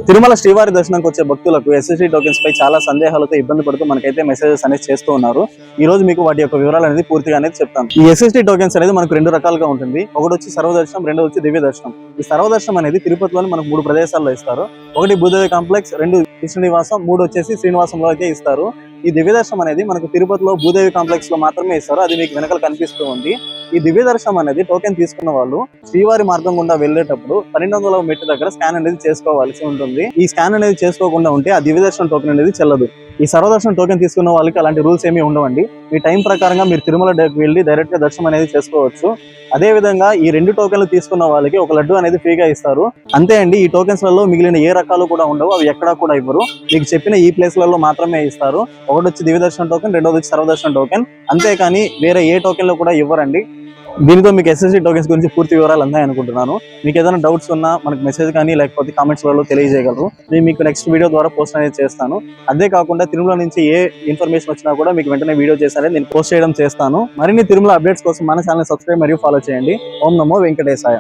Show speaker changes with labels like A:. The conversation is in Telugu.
A: తిరుమల శ్రీవారి దర్శనంకి వచ్చే భక్తులకు ఎస్ఎస్డి టోకెన్స్ పై చాలా సందేహాలతో ఇబ్బంది పడుతూ మనకైతే మెసేజెస్ అనేది చేస్తూ ఉన్నారు. ఈ రోజు మీకు వాటి యొక్క వివరాలు అనేది పూర్తిగా అనేది చెప్తాను. ఈ ఎస్ఎస్డి టోకెన్స్ అనేది మనకు రెండు రకాలుగా ఉంటుంది. ఒకటి వచ్చి సర్వదర్శనం, రెండో వచ్చి దివ్య దర్శనం. ఈ సర్వదర్శనం అనేది తిరుపతిలోని మనకు 3 ప్రదేశాల్లో ఇస్తారు. ఒకటి భూదేవి కాంప్లెక్స్, 2 కృష్ణ నివాసం, 3 వచ్చేసి శ్రీనివాసంలో అయితే ఇస్తారు. ఈ దివ్య దర్శనం అనేది మనకు తిరుపతిలో భూదేవి కాంప్లెక్స్ లో మాత్రమే ఇస్తారు. అది మీకు వెనకాల కనిపిస్తూ ఉంది. ఈ దివ్య దర్శనం అనేది టోకెన్ తీసుకున్న వాళ్ళు శ్రీవారి మార్గం గుండా వెళ్లేటప్పుడు 1200వ మెట్టు దగ్గర స్కాన్ అనేది చేసుకోవాల్సి ఉంటుంది. ఈ స్కాన్ అనేది చేసుకోకుండా ఉంటే ఆ దివ్య దర్శనం టోకెన్ అనేది చెల్లదు. ఈ సర్వదర్శనం టోకెన్ తీసుకున్న వాళ్ళకి అలాంటి రూల్స్ ఏమీ ఉండవండి. మీ టైం ప్రకారంగా మీరు తిరుమల వెళ్ళి డైరెక్ట్ గా దర్శనం అనేది చేసుకోవచ్చు. అదే విధంగా ఈ 2 టోకెన్లు తీసుకున్న వాళ్ళకి ఒక లడ్డు అనేది ఫ్రీగా ఇస్తారు. అంతే అండి. ఈ టోకెన్స్ లలో మిగిలిన ఏ రకాలు కూడా ఉండవు. అవి ఎక్కడా కూడా ఇవ్వరు. మీకు చెప్పిన ఈ ప్లేస్లలో మాత్రమే ఇస్తారు. ఒకటి వచ్చి దివ్య దర్శనం టోకెన్, రెండోది వచ్చి సర్వదర్శనం టోకెన్. అంతేకాని వేరే ఏ టోకెన్ లో కూడా ఇవ్వరండి. దీనితో మీకు ఎస్ఎస్డి టోకెన్స్ గురించి పూర్తి వివరాలు అందాయి అనుకుంటున్నాను. మీకు ఏదైనా డౌట్స్ ఉన్నా మనకు మెసేజ్ కానీ లేకపోతే కామెంట్స్ లో తెలియజేయగలరు. నేను మీకు నెక్స్ట్ వీడియో ద్వారా పోస్ట్ అనేది చేస్తాను. అదే కాకుండా తిరుమల నుంచి ఏ ఇన్ఫర్మేషన్ వచ్చినా కూడా మీకు వెంటనే వీడియో చేస్తానని నేను పోస్ట్ చేయడం చేస్తాను. మరిన్ని తిరుమల అప్డేట్స్ కోసం మన ఛానల్ సబ్స్క్రైబ్ మరియు ఫాలో చేయండి. ఓం నమో వెంకటేశాయ.